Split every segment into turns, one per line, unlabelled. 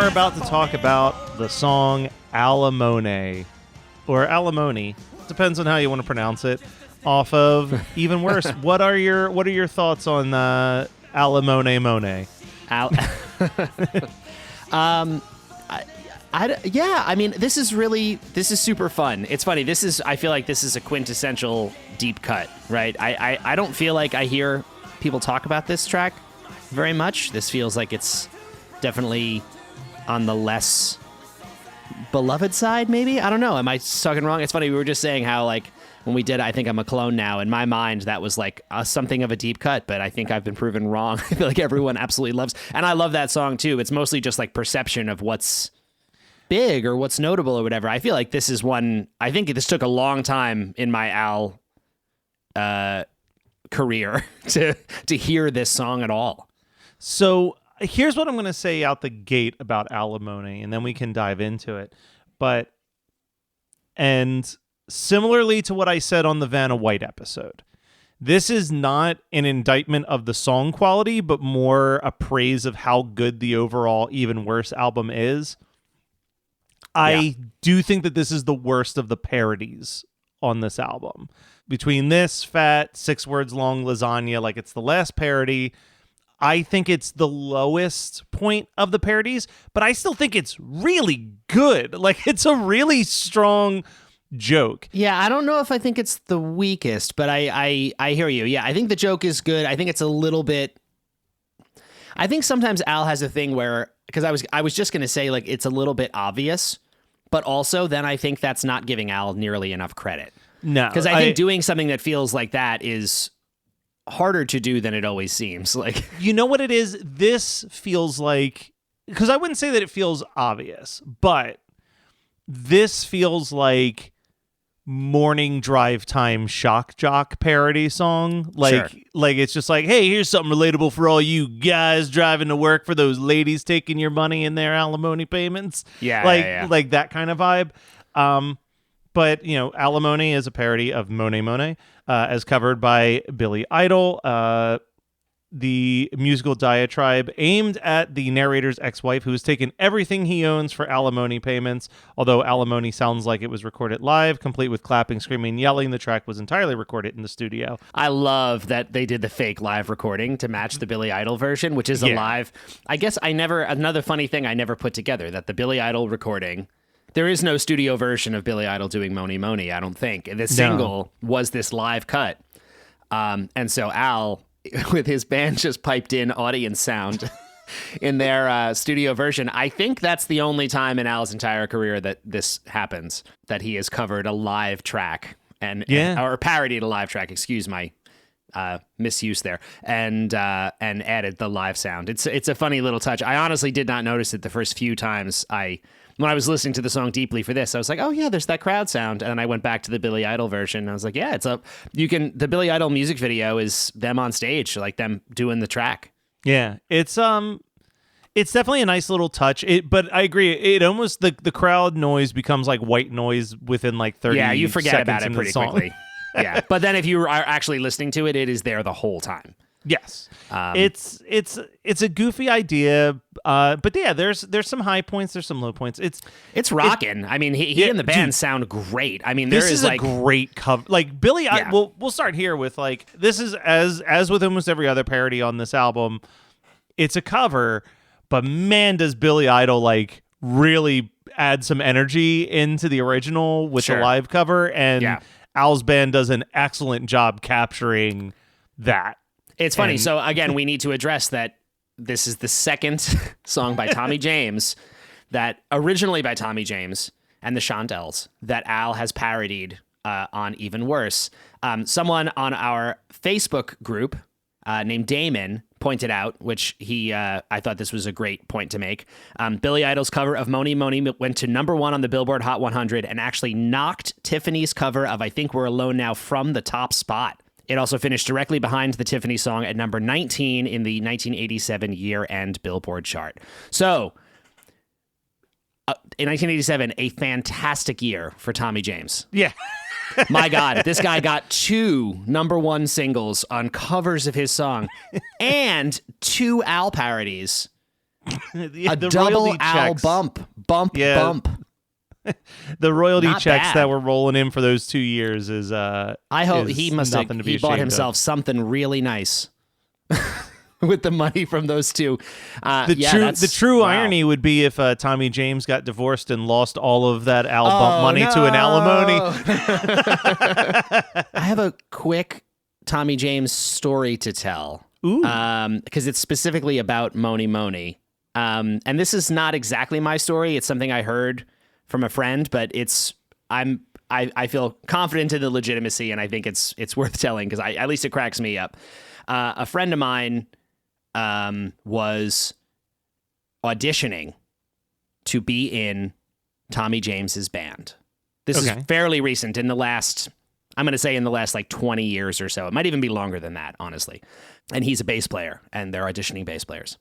are about to talk about the song Alimony, or Alimony, depends on how you want to pronounce it, off of Even Worse. What are your thoughts on Alimony Monet?
I mean, this is super fun. It's funny. I feel like this is a quintessential deep cut, right? I don't feel like I hear people talk about this track very much. This feels like it's definitely on the less beloved side, maybe? I don't know. Am I talking wrong? It's funny. We were just saying how, like, when we did I Think I'm a Clone Now, in my mind, that was like something of a deep cut, but I think I've been proven wrong. I feel like everyone absolutely loves, and I love that song too. It's mostly just like perception of what's big or what's notable or whatever. I feel like this is one, I think this took a long time in my Al career to hear this song at all.
So here's what I'm going to say out the gate about Alimony, and then we can dive into it. And similarly to what I said on the Vanna White episode, this is not an indictment of the song quality, but more a praise of how good the overall Even Worse album is. I do think that this is the worst of the parodies on this album. Between this, Fat, 6 words long, Lasagna, like it's the last parody, I think it's the lowest point of the parodies, but I still think it's really good. Like, it's a really strong joke.
Yeah, I don't know if I think it's the weakest, but I hear you. Yeah, I think the joke is good. I think it's a little bit... I think sometimes Al has a thing where... Because I was just going to say, like, it's a little bit obvious, but also then I think that's not giving Al nearly enough credit.
No.
Because I think doing something that feels like that is harder to do than it always seems. Like,
you know what it is? This feels like... Because I wouldn't say that it feels obvious, but this feels like morning drive time shock jock parody song. Like,
sure.
Like it's just like, hey, here's something relatable for all you guys driving to work, for those ladies taking your money in their alimony payments.
Yeah,
like that kind of vibe. But you know, Alimony is a parody of Monet Monet, as covered by Billy Idol. The musical diatribe aimed at the narrator's ex-wife, who has taken everything he owns for alimony payments. Although Alimony sounds like it was recorded live, complete with clapping, screaming, yelling, the track was entirely recorded in the studio.
I love that they did the fake live recording to match the Billy Idol version, which is a live. I guess another funny thing I never put together, that the Billy Idol recording, there is no studio version of Billy Idol doing Mony Mony, I don't think. The single was this live cut. And so Al, with his band, just piped in audience sound in their studio version. I think that's the only time in Al's entire career that this happens, that he has covered a live track or parodied a live track, excuse my misuse there, and added the live sound. It's a funny little touch. I honestly did not notice it the first few times when I was listening to the song deeply for this. I was like, oh yeah, there's that crowd sound. And then I went back to the Billy Idol version. And I was like, yeah, the Billy Idol music video is them on stage, like them doing the track.
Yeah, it's definitely a nice little touch. But I agree, it almost, the crowd noise becomes like white noise within like 30 seconds.
Yeah, you forget about it pretty quickly. Yeah, but then if you are actually listening to it, it is there the whole time.
Yes, it's a goofy idea, but yeah, there's some high points, there's some low points. It's
rocking. I mean, he and the band sound great. I mean,
this is like a great cover. Like Billy, we'll start here with like, this is as with almost every other parody on this album, it's a cover, but man, does Billy Idol like really add some energy into the original with the live cover, and Al's band does an excellent job capturing that.
It's funny. So again, we need to address that this is the second song by Tommy James, that originally by Tommy James and the Shondells, that Al has parodied on Even Worse. Someone on our Facebook group named Damon pointed out, which I thought this was a great point to make. Billy Idol's cover of Mony Mony went to #1 on the Billboard Hot 100 and actually knocked Tiffany's cover of I Think We're Alone Now from the top spot. It also finished directly behind the Tiffany song at number 19 in the 1987 year-end Billboard chart. So, in 1987, a fantastic year for Tommy James.
Yeah.
My God, this guy got 2 #1 singles on covers of his song and 2 Al parodies A double Al bump. Bump.
The royalty
Not
checks
bad.
that were rolling in for those 2 years is
I hope
is
he must have
nothing to be
he bought
ashamed
himself
of.
something really nice with the money from those two.
The true irony would be if Tommy James got divorced and lost all of that Al bump money to an alimony.
I have a quick Tommy James story to tell.
Ooh.
Because it's specifically about Mony Mony. And this is not exactly my story. It's something I heard from a friend, but I feel confident in the legitimacy, and I think it's worth telling because at least it cracks me up. A friend of mine was auditioning to be in Tommy James's band. This is fairly recent, I'm going to say in the last like 20 years or so. It might even be longer than that, honestly. And he's a bass player, and they're auditioning bass players.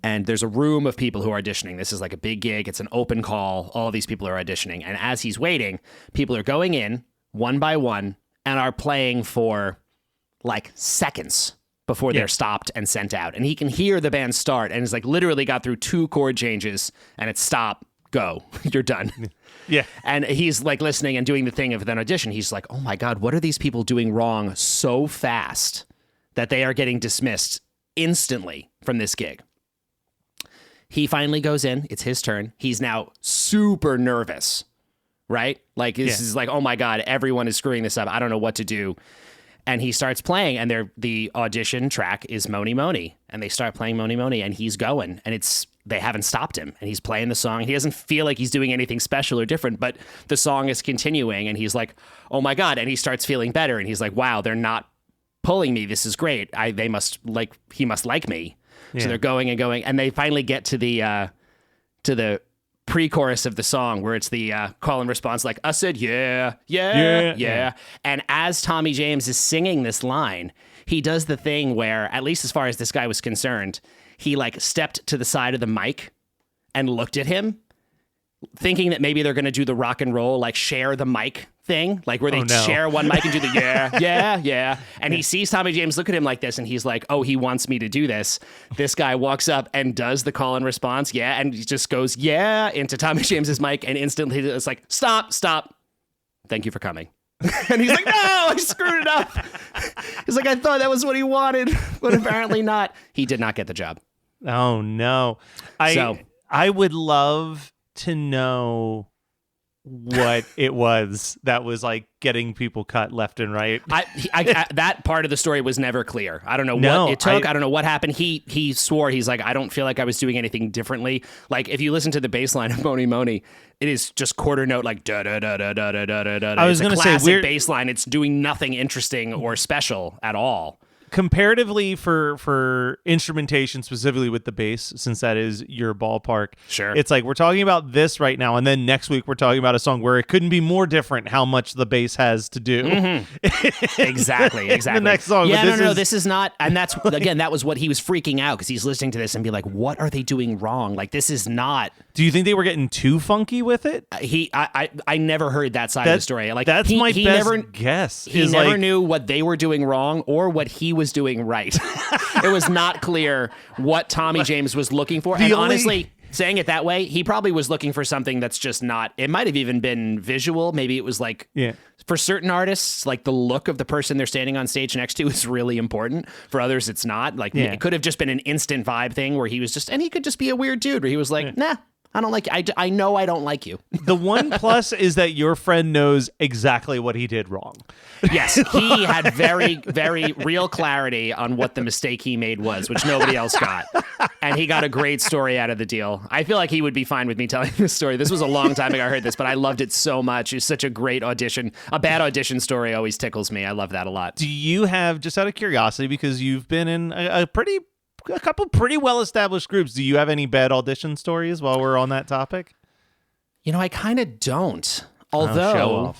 And there's a room of people who are auditioning. This is like a big gig. It's an open call. All of these people are auditioning. And as he's waiting, people are going in one by one and are playing for like seconds before they're stopped and sent out. And he can hear the band start, and it's like literally got through 2 chord changes, and it's stop, go, you're done.
Yeah.
And he's like listening and doing the thing of an audition. He's like, oh my God, what are these people doing wrong so fast that they are getting dismissed instantly from this gig? He finally goes in. It's his turn. He's now super nervous, right? Like this is like, oh my God, everyone is screwing this up. I don't know what to do. And he starts playing, and the audition track is Mony Mony, and they start playing Mony Mony, and he's going, and they haven't stopped him, and he's playing the song. He doesn't feel like he's doing anything special or different, but the song is continuing, and he's like, oh my God, and he starts feeling better, and he's like, wow, they're not pulling me. This is great. He must like me. So they're going and going, and they finally get to the pre-chorus of the song where it's the call and response, like, I said, yeah. And as Tommy James is singing this line, he does the thing where, at least as far as this guy was concerned, he like stepped to the side of the mic and looked at him, thinking that maybe they're going to do the rock and roll, like share the mic thing, like where they share one mic and do the yeah. And he sees Tommy James look at him like this, and he's like, oh, he wants me to do this. This guy walks up and does the call and response, and he just goes, into Tommy James's mic, and instantly it's like, stop. Thank you for coming. And he's like, no, I screwed it up. He's like, I thought that was what he wanted, but apparently not. He did not get the job.
Oh, no. I would love to know what it was that was like getting people cut left and right.
I that part of the story was never clear. I don't know what it took. I don't know what happened. He swore, he's like, I don't feel like I was doing anything differently. Like if you listen to the bass line of Mony Mony, it is just quarter note, like da da da da da da da da da.
I was going to say
weird bass line. It's doing nothing interesting or special at all.
Comparatively for instrumentation, specifically with the bass, since that is your ballpark,
sure,
it's like we're talking about this right now, and then next week we're talking about a song where it couldn't be more different how much the bass has to do.
Mm-hmm. Exactly.
The next song.
Yeah, this is not, and that's again, that was what he was freaking out, because he's listening to this and be like, what are they doing wrong? Like, this is not.
Do you think they were getting too funky with it?
I never heard that side of the story. Like
that's my best guess.
He never knew what they were doing wrong or what he was doing right. It was not clear what Tommy James was looking for. And honestly, saying it that way, he probably was looking for something that's just not. It might have even been visual. Maybe it was like, for certain artists, like the look of the person they're standing on stage next to is really important. For others, it's not. Like it could have just been an instant vibe thing where he was just, and he could just be a weird dude where he was like, nah, I don't like you. I know I don't like you.
The one plus is that your friend knows exactly what he did wrong.
Yes, he had very, very real clarity on what the mistake he made was, which nobody else got. And he got a great story out of the deal. I feel like he would be fine with me telling this story. This was a long time ago I heard this, but I loved it so much. It's such a great audition. A bad audition story always tickles me. I love that a lot.
Do you have, just out of curiosity, because you've been in a couple pretty well-established groups, do you have any bad audition stories while we're on that topic?
You know, I kind of don't.
Although,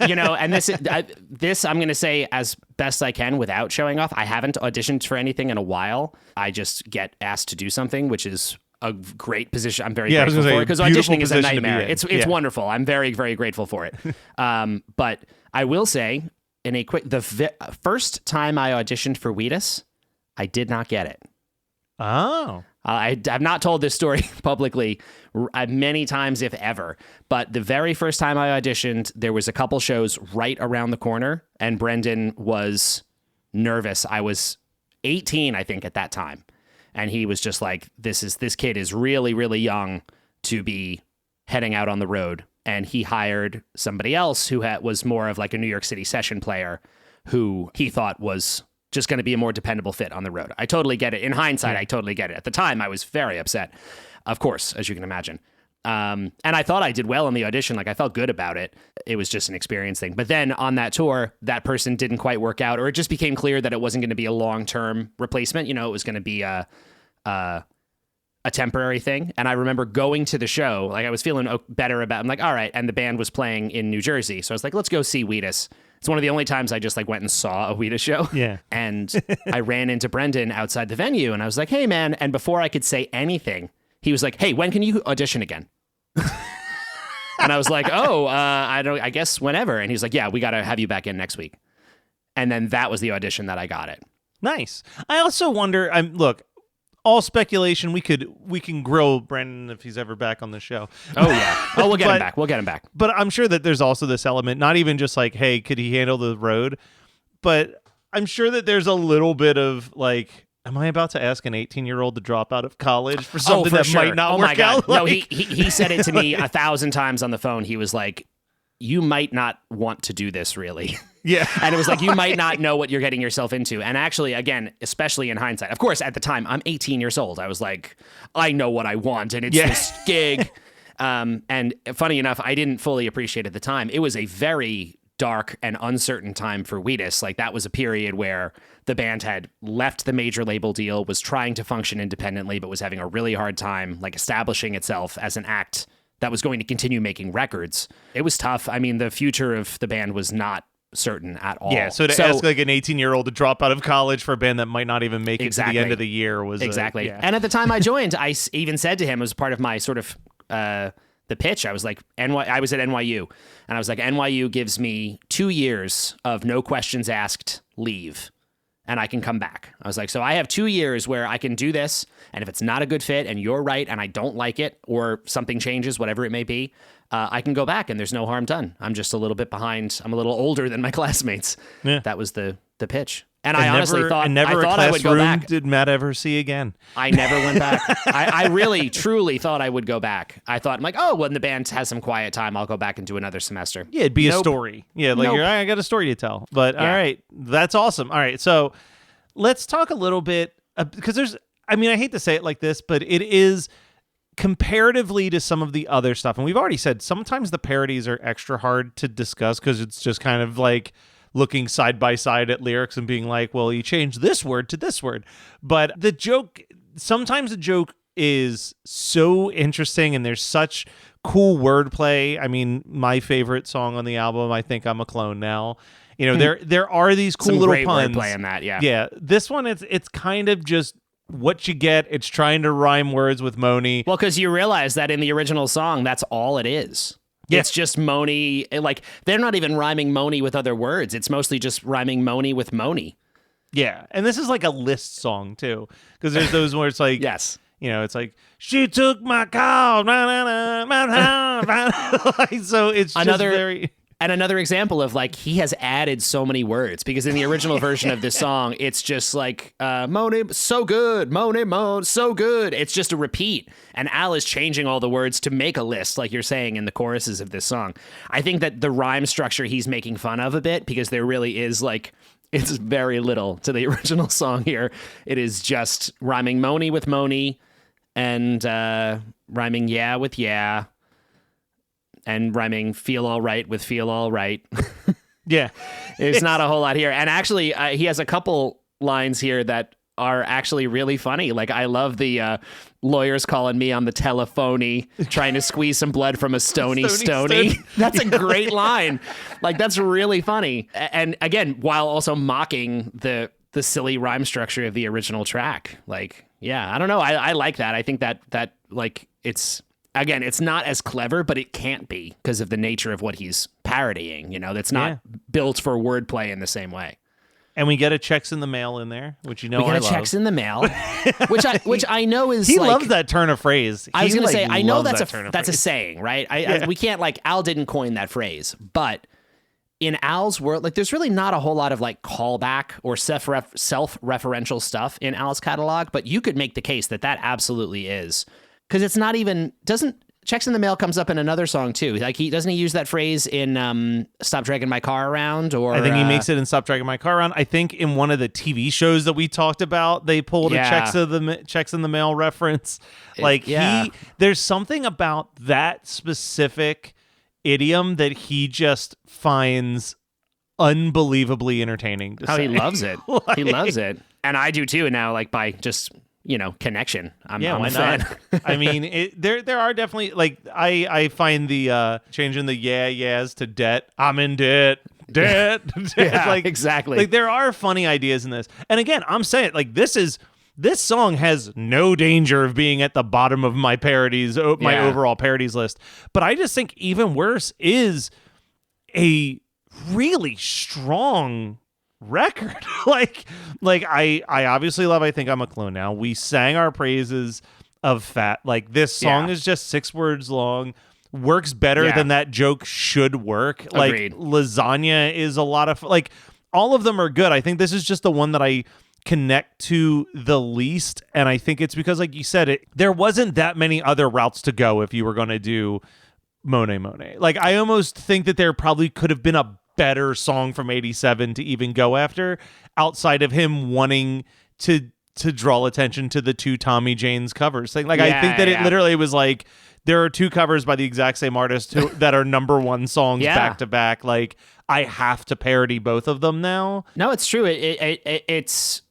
you know, and this I'm going to say as best I can without showing off. I haven't auditioned for anything in a while. I just get asked to do something, which is a great position. I'm very grateful for it, because auditioning is a nightmare. It's wonderful. I'm very, very grateful for it. But I will say, first time I auditioned for Wheatus, I did not get it.
Oh.
I have not told this story publicly many times, if ever, but the very first time I auditioned, there was a couple shows right around the corner, and Brendan was nervous. I was 18, I think, at that time, and he was just like, this kid is really, really young to be heading out on the road, and he hired somebody else who was more of like a New York City session player who he thought was just going to be a more dependable fit on the road. I totally get it. In hindsight, I totally get it. At the time, I was very upset, of course, as you can imagine. And I thought I did well in the audition. Like, I felt good about it. It was just an experience thing. But then on that tour, that person didn't quite work out, or it just became clear that it wasn't going to be a long-term replacement. You know, it was going to be a temporary thing. And I remember going to the show, like I was feeling better about, I'm like, all right. And the band was playing in New Jersey. So I was like, let's go see Wheatus. It's one of the only times I just like went and saw a Wheatus show.
Yeah.
And I ran into Brendan outside the venue and I was like, hey man. And before I could say anything, he was like, hey, when can you audition again? And I was like, I guess whenever. And he's like, yeah, we got to have you back in next week. And then that was the audition that I got it.
Nice. I also wonder, look, all speculation. We can grill Brendan if he's ever back on the show.
Oh yeah. Oh, we'll get him back. We'll get him back.
But I'm sure that there's also this element, not even just like, hey, could he handle the road? But I'm sure that there's a little bit of like, am I about to ask an 18-year-old to drop out of college for something that might not work out?
No, he said it to me 1,000 times on the phone. He was like, you might not want to do this really.
Yeah.
And it was like, you might not know what you're getting yourself into. And actually, again, especially in hindsight, of course, at the time, I'm 18 years old. I was like, I know what I want, and it's this gig. And funny enough, I didn't fully appreciate at the time. It was a very dark and uncertain time for Wheatus. Like, that was a period where the band had left the major label deal, was trying to function independently, but was having a really hard time, like, establishing itself as an act that was going to continue making records. It was tough. I mean, the future of the band was not certain at all.
Yeah, so to ask like an 18-year-old to drop out of college for a band that might not even make it to the end of the year was
exactly. And at the time I joined, I even said to him as part of my sort of the pitch, I was like, I was at NYU, and I was like, NYU gives me 2 years of no questions asked leave, and I can come back. I was like, so I have 2 years where I can do this, and if it's not a good fit and you're right and I don't like it or something changes, whatever it may be, I can go back and there's no harm done. I'm just a little bit behind. I'm a little older than my classmates. Yeah. That was the pitch. And I honestly thought I would go back.
Did Matt ever see again?
I never went back. I really, truly thought I would go back. I thought, I'm like, oh, when the band has some quiet time, I'll go back and do another semester.
Yeah, it'd be a story. Yeah, like I got a story to tell. But all right, that's awesome. All right, so let's talk a little bit because I hate to say it like this, but it is comparatively to some of the other stuff. And we've already said sometimes the parodies are extra hard to discuss because it's just kind of like looking side by side at lyrics and being like, well, you changed this word to this word. But sometimes the joke is so interesting and there's such cool wordplay. I mean, my favorite song on the album, I Think I'm a Clone Now. You know, there are these cool little
great
puns.
Wordplay in that, yeah.
Yeah. This one, it's kind of just what you get. It's trying to rhyme words with Moni.
Well, because you realize that in the original song, that's all it is. Yeah. It's just Moni. Like, they're not even rhyming Moni with other words. It's mostly just rhyming Moni with Moni.
Yeah. And this is like a list song, too. Because there's those where it's like,
yes.
You know, it's like, she took my car. So it's just very...
And another example of like, he has added so many words because in the original version of this song, it's just like, Moni, so good, Moni, so good. It's just a repeat. And Al is changing all the words to make a list, like you're saying in the choruses of this song. I think that the rhyme structure he's making fun of a bit because there really is like, it's very little to the original song here. It is just rhyming Moni with Moni and rhyming yeah with yeah. And rhyming feel all right with feel all right.
Yeah.
There's not a whole lot here. And actually, he has a couple lines here that are actually really funny. Like, I love the lawyers calling me on the telephony, trying to squeeze some blood from a stony. That's a great line. Like, that's really funny. And again, while also mocking the silly rhyme structure of the original track. Like, yeah, I don't know. I like that. I think that like, it's... Again, it's not as clever, but it can't be because of the nature of what he's parodying. You know, that's not built for wordplay in the same way.
And we get a checks in the mail in there, which
we get a checks in the mail, which I know is
he loves that turn of phrase.
I was going to say I know that's a saying, right? We can't Al didn't coin that phrase, but in Al's world, there's really not a whole lot of callback or self-referential stuff in Al's catalog, but you could make the case that absolutely is, because it's not even checks in the mail comes up in another song too. Doesn't he use that phrase in Stop Dragging My Car Around? Or
I think he makes it in Stop Dragging My Car Around. I think in one of the TV shows that we talked about, they pulled a checks in the mail reference. There's something about that specific idiom that he just finds unbelievably entertaining to say.
He loves it. He loves it. And I do too. And now by just connection. I'm a fan.
I mean, there are definitely I find the changing the yeahs to debt. I'm in debt. Debt.
Yeah, exactly.
There are funny ideas in this. And again, I'm saying this song has no danger of being at the bottom of my parodies, my overall parodies list. But I just think Even Worse is a really strong record. I obviously love I Think I'm a Clone Now. We sang our praises of Fat. This song is just 6 words long, works better than that joke should work.
Agreed.
Lasagna is a lot of all of them are good. I think this is just the one that I connect to the least, and I think it's because, like you said, there wasn't that many other routes to go if you were going to do Monet. I almost think that there probably could have been a better song from 87 to even go after, outside of him wanting to draw attention to the 2 Tommy Jane's covers thing. I think that it literally was there are 2 covers by the exact same artist that are number 1 songs back to back. I have to parody both of them now.
No, it's true. It's,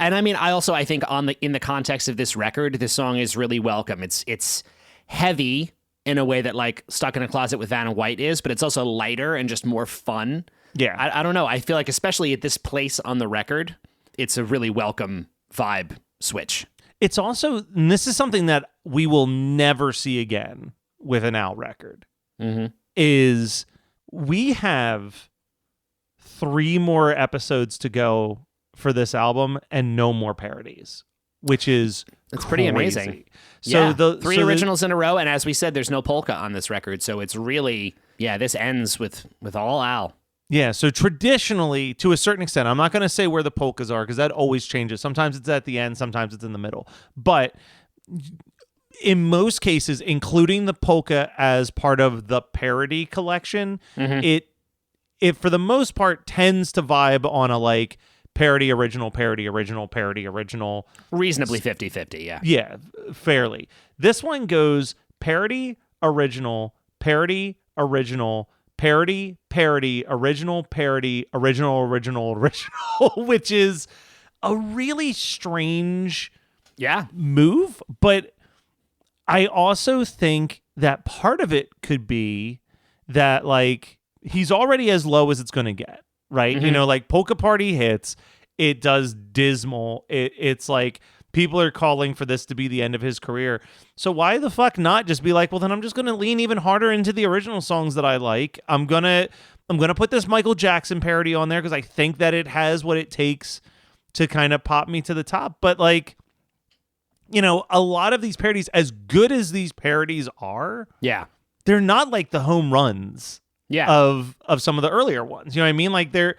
and I mean, I think in the context of this record, this song is really welcome. It's heavy in a way that Stuck in a Closet with Vanna White is, but it's also lighter and just more fun.
Yeah.
I don't know. I feel especially at this place on the record, it's a really welcome vibe switch.
It's also, and this is something that we will never see again with an Al record, is we have 3 more episodes to go for this album and no more parodies, which is
pretty amazing.
So
the 3 originals in a row, and as we said, there's no polka on this record, so it's really this ends with all Al.
Yeah, so traditionally, to a certain extent, I'm not going to say where the polkas are because that always changes. Sometimes it's at the end, sometimes it's in the middle. But in most cases, including the polka as part of the parody collection, it for the most part tends to vibe on a parody, original, parody, original, parody, original.
Reasonably 50-50, yeah.
Yeah, fairly. This one goes parody, original, parody, original, parody, parody, original, parody, original, which is a really strange move. But I also think that part of it could be that he's already as low as it's going to get. Right? Polka Party hits, it does dismal. It's people are calling for this to be the end of his career. So why the fuck not just be well, then I'm just going to lean even harder into the original songs that I like. I'm going to put this Michael Jackson parody on there because I think that it has what it takes to kind of pop me to the top. But a lot of these parodies, as good as these parodies are, they're not the home runs. Of some of the earlier ones. You know what I mean? They're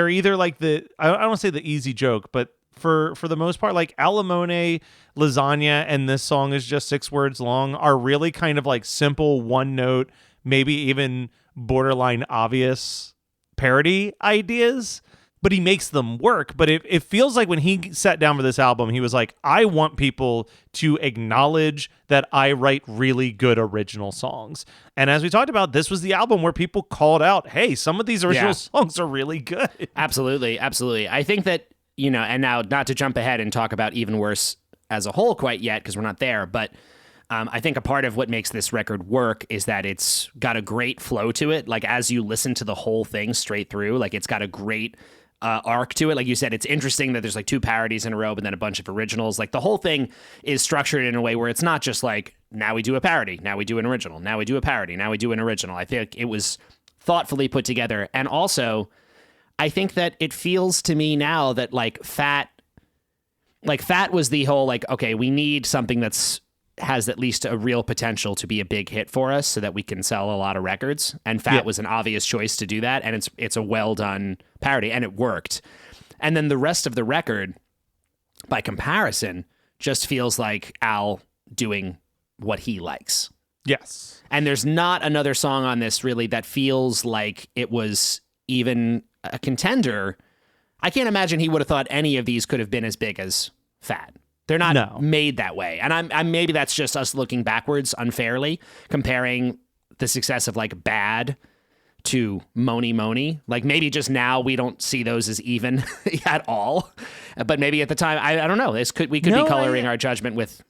either the, I don't want to say the easy joke, but for the most part, Alimony, Lasagna, and this song is just 6 words long are really kind of simple, one note, maybe even borderline obvious parody ideas. But he makes them work. But it feels like when he sat down for this album, he was I want people to acknowledge that I write really good original songs. And as we talked about, this was the album where people called out, hey, some of these original songs are really good.
Absolutely. I think that, and now not to jump ahead and talk about Even Worse as a whole quite yet, because we're not there, but I think a part of what makes this record work is that it's got a great flow to it. As you listen to the whole thing straight through, it's got a great arc to it. Like you said, it's interesting that there's 2 parodies in a row, but then a bunch of originals. The whole thing is structured in a way where it's not just now we do a parody, now we do an original, now we do a parody, now we do an original. I think it was thoughtfully put together. And also, I think that it feels to me now that like Fat was the whole like, okay, we need something has at least a real potential to be a big hit for us so that we can sell a lot of records. And Fat was an obvious choice to do that. And it's a well done parody, and it worked. And then the rest of the record, by comparison, just feels like Al doing what he likes.
Yes.
And there's not another song on this really that feels like it was even a contender. I can't imagine he would have thought any of these could have been as big as Fat. They're not made that way. And I'm maybe that's just us looking backwards unfairly, comparing the success of like Bad to Mony Mony. Like maybe just now we don't see those as even at all. But maybe at the time, I don't know. We could be coloring our judgment with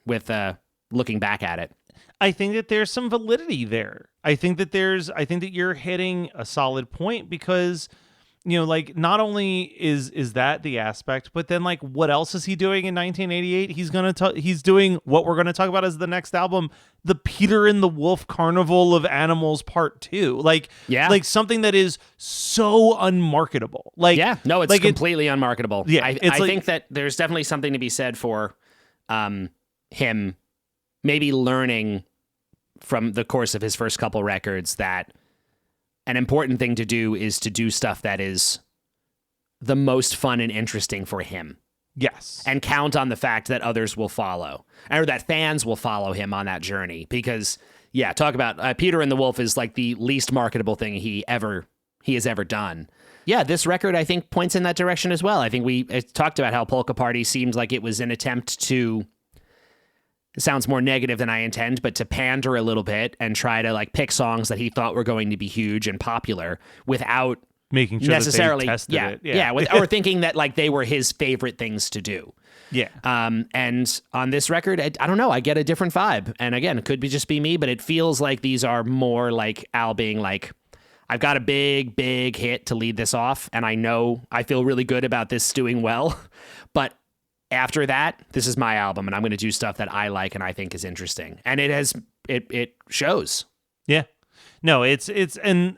looking back at it.
I think that there's some validity there. I think that you're hitting a solid point because, you know, like not only is that the aspect, but then like what else is he doing in 1988? He's doing what we're gonna talk about as the next album, the Peter and the Wolf Carnival of Animals Part 2. Like something that is so unmarketable. Like
it's like completely unmarketable.
Yeah,
I think that there's definitely something to be said for him maybe learning from the course of his first couple records that an important thing to do is to do stuff that is the most fun and interesting for him.
Yes.
And count on the fact that others will follow, or that fans will follow him on that journey. Because, talk about Peter and the Wolf is like the least marketable thing he has ever done. Yeah, this record, I think, points in that direction as well. I think we talked about how Polka Party seemed like it was an attempt to... It sounds more negative than I intend, but to pander a little bit and try to like pick songs that he thought were going to be huge and popular without
making sure necessarily that they tested it.
Or thinking that like they were his favorite things to do.
Yeah.
And on this record, I don't know, I get a different vibe. And again, it could just be me, but it feels like these are more like Al being like, I've got a big, big hit to lead this off, and I feel really good about this doing well, but after that, this is my album, and I'm going to do stuff that I like and I think is interesting. And it shows.
Yeah. No, it's and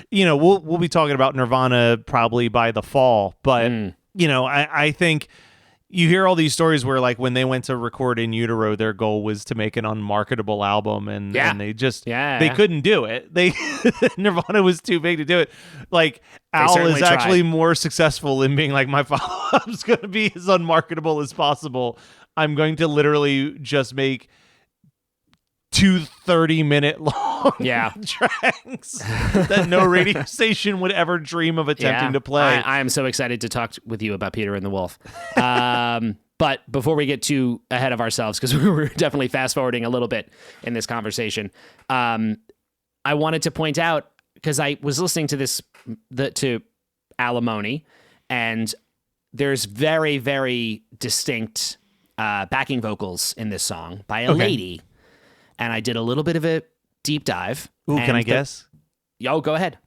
you know, we'll be talking about Nirvana probably by the fall, but you know, I think you hear all these stories where like when they went to record In Utero, their goal was to make an unmarketable album, and they just they couldn't do it. Nirvana was too big to do it. Like Al is actually more successful in being like, my follow-up's going to be as unmarketable as possible. I'm going to literally just make 2 30-minute long tracks that no radio station would ever dream of attempting to play.
I am so excited to talk with you about Peter and the Wolf. But before we get too ahead of ourselves, because we were definitely fast forwarding a little bit in this conversation, I wanted to point out, because I was listening to to Alimony, and there's very, very distinct backing vocals in this song by a lady. And I did a little bit of a deep dive.
Ooh, can I guess?
Go ahead.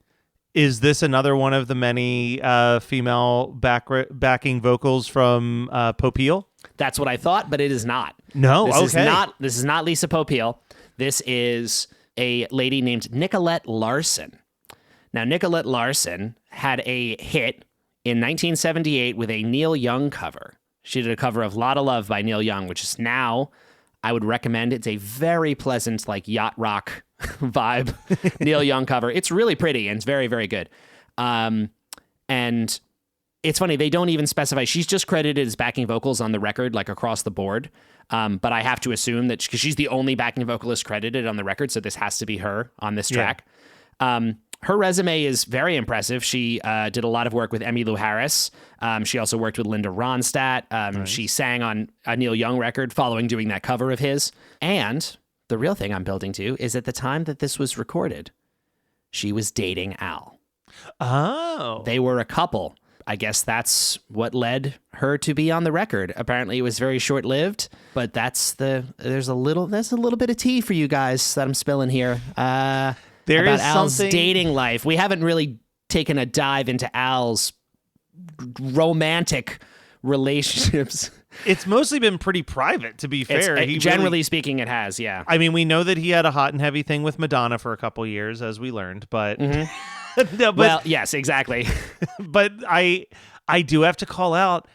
Is this another one of the many female backing vocals from Popeil?
That's what I thought, but it is not.
No,
This is not Lisa Popeil. This is a lady named Nicolette Larson. Now, Nicolette Larson had a hit in 1978 with a Neil Young cover. She did a cover of Lotta Love by Neil Young, which is now... I would recommend. It's a very pleasant, like yacht rock vibe Neil Young cover. It's really pretty and it's very, very good. And it's funny, they don't even specify. She's just credited as backing vocals on the record, like across the board. But I have to assume that because she's the only backing vocalist credited on the record, so this has to be her on this track. Her resume is very impressive. She did a lot of work with Emmylou Harris. She also worked with Linda Ronstadt. Nice. She sang on a Neil Young record following doing that cover of his. And the real thing I'm building to is at the time that this was recorded, she was dating Al.
Oh.
They were a couple. I guess that's what led her to be on the record. Apparently it was very short-lived, but there's a little bit of tea for you guys that I'm spilling here.
There
about
is
Al's
something...
dating life. We haven't really taken a dive into Al's romantic relationships.
It's mostly been pretty private, to be fair.
Generally speaking, it has, yeah.
I mean, we know that he had a hot and heavy thing with Madonna for a couple years, as we learned, but... No, but,
well, yes, exactly.
but I do have to call out,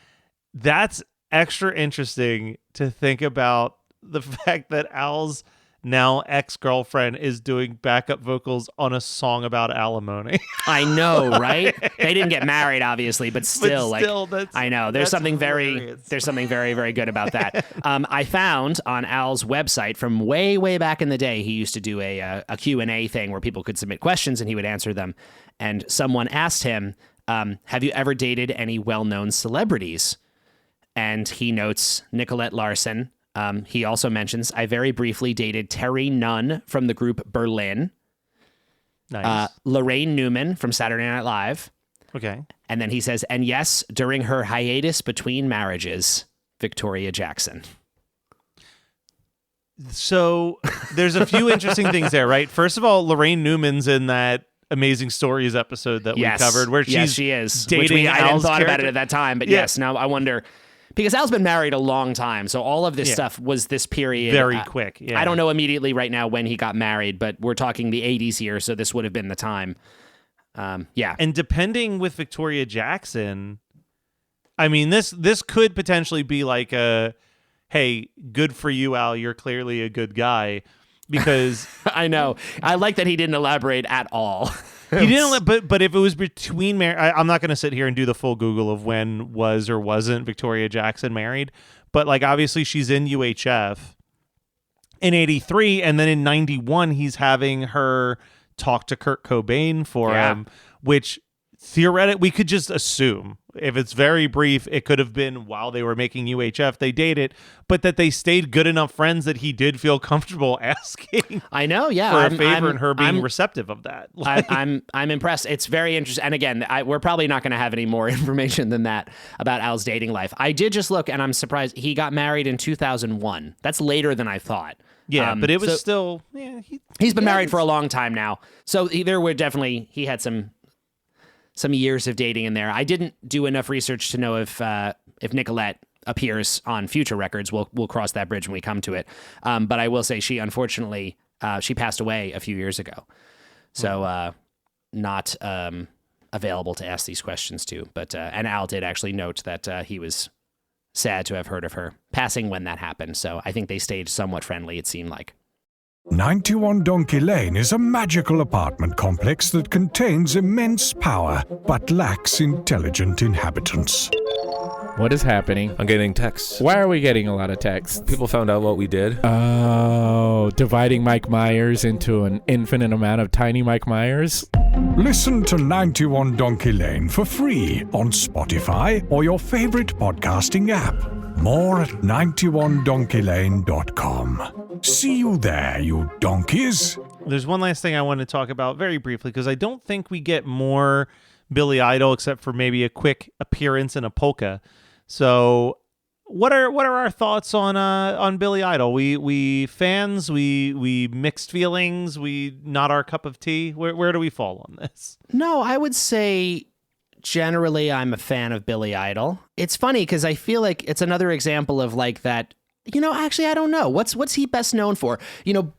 that's extra interesting to think about the fact that Al's now ex-girlfriend is doing backup vocals on a song about alimony.
I know, right? They didn't get married, obviously, but still, I know there's something
hilarious.
there's something very, very good about that. I found on Al's website from way, way back in the day, he used to do a Q&A thing where people could submit questions and he would answer them. And someone asked him, have you ever dated any well-known celebrities? And he notes Nicolette Larson. He also mentions, I very briefly dated Terry Nunn from the group Berlin.
Nice.
Lorraine Newman from Saturday Night Live.
Okay.
And then he says, and yes, during her hiatus between marriages, Victoria Jackson.
So there's a few interesting things there, right? First of all, Lorraine Newman's in that Amazing Stories episode that we covered, where
she is
dating
I hadn't
Al's
thought about
character.
it at that time, but yes, now I wonder, because Al's been married a long time, so all of this stuff was this period.
Very quick, yeah.
I don't know immediately right now when he got married, but we're talking the 80s here, so this would have been the time. Yeah.
And depending with Victoria Jackson, I mean, this could potentially be like a, hey, good for you, Al, you're clearly a good guy, because
I know. I like that he didn't elaborate at all.
he didn't. But if it was between I'm not going to sit here and do the full Google of when was or wasn't Victoria Jackson married, but like obviously she's in UHF in '83, and then in '91 he's having her talk to Kurt Cobain for him, which theoretically we could just assume, if it's very brief, it could have been while they were making UHF they dated, but that they stayed good enough friends that he did feel comfortable asking.
I know, yeah,
for a favor, and her being receptive of that.
I'm impressed. It's very interesting. And again, we're probably not going to have any more information than that about Al's dating life. I did just look, and I'm surprised he got married in 2001. That's later than I thought.
Yeah, but it was still. Yeah,
he's been married for a long time now, so he had some years of dating in there. I didn't do enough research to know if Nicolette appears on future records. We'll cross that bridge when we come to it. But I will say she unfortunately she passed away a few years ago, so not available to ask these questions to. But and Al did actually note that he was sad to have heard of her passing when that happened. So I think they stayed somewhat friendly, it seemed like.
91 Donkey Lane is a magical apartment complex that contains immense power, but lacks intelligent inhabitants.
What is happening?
I'm getting texts.
Why are we getting a lot of texts?
People found out what we did.
Oh, dividing Mike Myers into an infinite amount of tiny Mike Myers?
Listen to 91 Donkey Lane for free on Spotify or your favorite podcasting app. More at 91donkeylane.com. See you there, you donkeys.
There's one last thing I want to talk about very briefly, because I don't think we get more Billy Idol except for maybe a quick appearance in a polka. So what are our thoughts on Billy Idol? We fans, we mixed feelings, we not our cup of tea. Where do we fall on this?
No, I would say generally I'm a fan of Billy Idol. It's funny because I feel like it's another example of like that. Actually, I don't know. What's he best known for?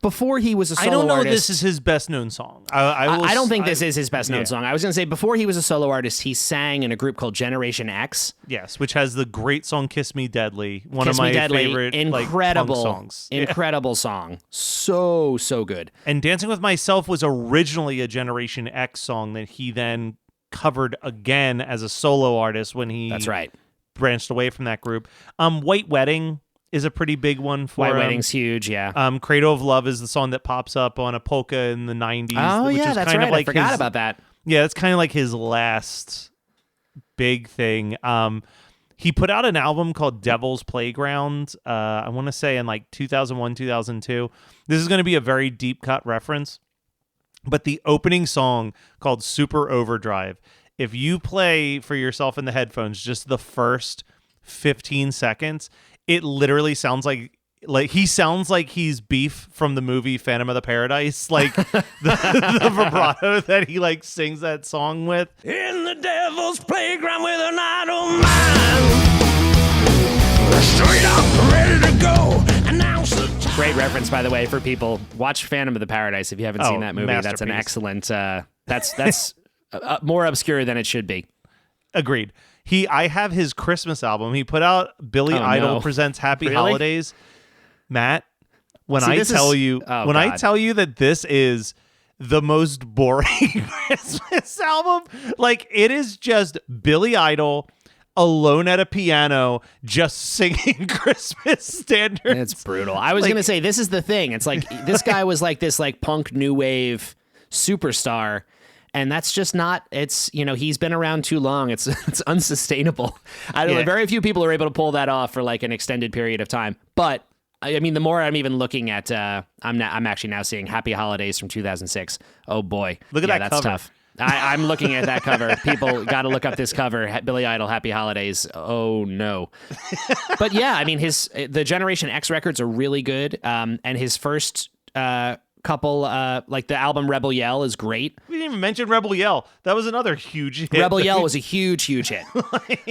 Before he was a solo artist.
I don't know if this is his best known song.
I don't think this is his best known song. I was going to say, before he was a solo artist, he sang in a group called Generation X.
Yes, which has the great song Kiss Me Deadly. One of my favorite
incredible
punk songs.
Incredible song. So good.
And Dancing With Myself was originally a Generation X song that he then covered again as a solo artist when he
That's right.
branched away from that group. White Wedding is a pretty big one for
White Wedding's huge, yeah.
Cradle of Love is the song that pops up on a polka in the 90s.
Oh,
which
yeah,
is
that's
kind
right.
of like
I forgot about that.
Yeah, it's kind of like his last big thing. He put out an album called Devil's Playground, I want to say in like 2001, 2002. This is going to be a very deep cut reference. But the opening song called Super Overdrive, if you play for yourself in the headphones just the first 15 seconds, it literally sounds like he sounds like he's Beef from the movie Phantom of the Paradise, like the vibrato that he like sings that song with.
In the devil's playground with an idle mind, straight up ready to go. Announce the time.
Great reference, by the way, for people. Watch Phantom of the Paradise if you haven't seen that movie. That's an excellent. That's more obscure than it should be.
Agreed. I have his Christmas album. He put out Billy Idol Presents Happy
Really?
Holidays. Matt, when I tell you that this is the most boring Christmas album, like it is just Billy Idol alone at a piano just singing Christmas standards.
It's brutal. I was gonna say, this is the thing. It's like this guy was like this like punk new wave superstar, and that's just not. It's, you know, he's been around too long. It's unsustainable. I don't know. Very few people are able to pull that off for like an extended period of time. But I mean, the more I'm even looking at, I'm actually now seeing Happy Holidays from 2006. Oh boy,
look at that
that's
cover.
Tough. I'm looking at that cover. People got to look up this cover. Billy Idol, Happy Holidays. Oh no. But yeah, I mean, the Generation X records are really good. And his first couple, like the album Rebel Yell is great.
We didn't even mention Rebel Yell. That was another huge hit.
Rebel Yell was a huge hit.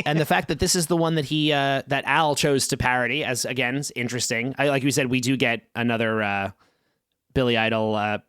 And the fact that this is the one that that Al chose to parody, as again, is interesting. Like we said, we do get another Billy Idol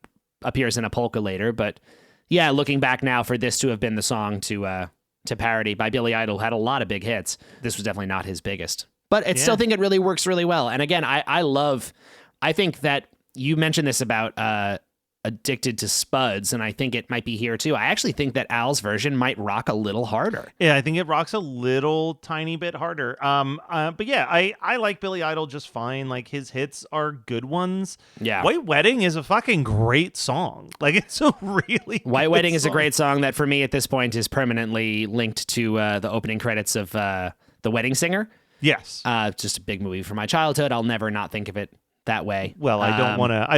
appears in a polka later, but yeah, looking back now, for this to have been the song to parody by Billy Idol, had a lot of big hits. This was definitely not his biggest, but I still think it really works really well. And again, I think that you mentioned this about Addicted to Spuds, and I think it might be here too. I actually think that Al's version might rock a little harder.
Yeah, I think it rocks a little tiny bit harder. But yeah, I like Billy Idol just fine. Like his hits are good ones.
Yeah.
White Wedding is a fucking great song. Like it's a really
White
good
Wedding is a
song.
great song that for me at this point is permanently linked to the opening credits of The Wedding Singer.
Yes.
Just a big movie from my childhood. I'll never not think of it that way.
Well, I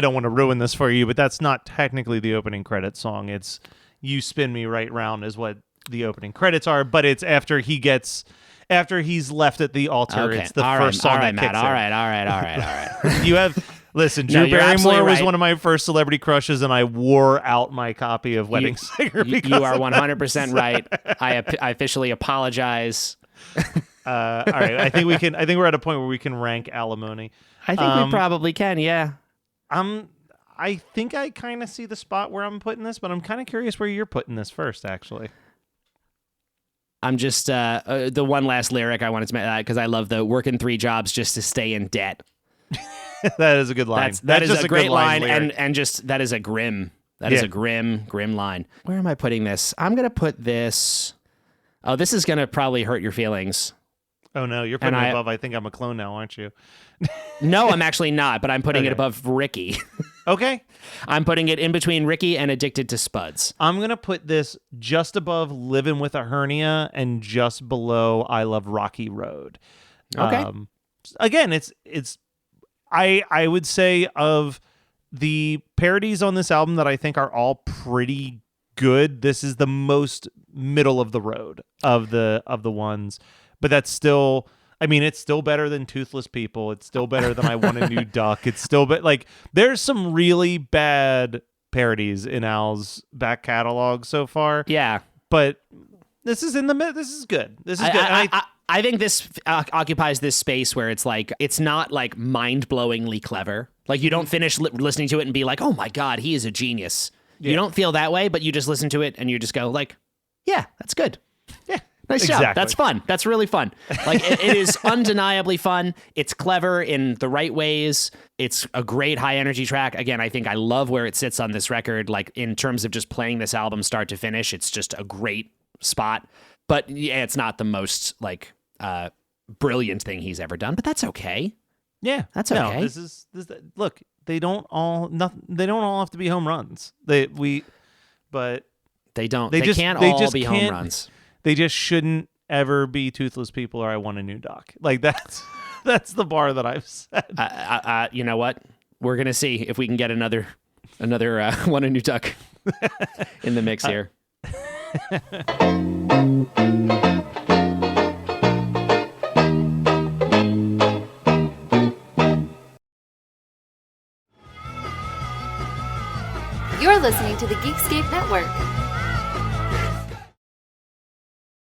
don't want to ruin this for you, but that's not technically the opening credits song. It's You Spin Me Right Round is what the opening credits are, but it's after he's left at the altar.
Okay.
It's the first song that
Matt.
kicks
All
in.
right.
You have listen.
No,
Drew
you're
Barrymore
absolutely
was
right.
one of my first celebrity crushes, and I wore out my copy of Wedding Singer. Because
You are
of
100% right. I officially apologize.
all right, I think we're at a point where we can rank Alimony.
I think we probably can, yeah.
I think I kind of see the spot where I'm putting this, but I'm kind of curious where you're putting this first, actually.
I'm just, the one last lyric I wanted to make, because I love the working 3 jobs just to stay in debt.
That is a good line.
That is
just
a great
good
line,
lyric.
and just, that is a grim line. Where am I putting this? I'm going to put this, this is going to probably hurt your feelings.
Oh no, you're putting it above I Think I'm a Clone Now, aren't you?
No, I'm actually not, but I'm putting it above Ricky.
Okay.
I'm putting it in between Ricky and Addicted to Spuds.
I'm going to put this just above Living with a Hernia and just below I Love Rocky Road.
Okay.
Again, it's I would say of the parodies on this album that I think are all pretty good, this is the most middle of the road of the ones. But that's still, I mean, it's still better than Toothless People. It's still better than I Want a New Duck. It's still, like, there's some really bad parodies in Al's back catalog so far.
Yeah.
But this is this is good. This is good.
I think this occupies this space where it's like, it's not like mind-blowingly clever. Like you don't finish listening to it and be like, oh my God, he is a genius. Yeah. You don't feel that way, but you just listen to it and you just go like, yeah, that's good.
Yeah.
Nice job. That's fun. That's really fun. Like it is undeniably fun. It's clever in the right ways. It's a great high energy track. Again, I think I love where it sits on this record. Like in terms of just playing this album start to finish, it's just a great spot. But yeah, it's not the most like brilliant thing he's ever done. But that's okay.
Yeah,
that's okay.
No, this is look. They don't all have to be home runs. They can't all be home runs. They just shouldn't ever be Toothless People or I Want a New Duck. Like that's the bar that I've set.
You know what? We're gonna see if we can get another Want a New Duck in the mix here.
You're listening to the Geekscape Network.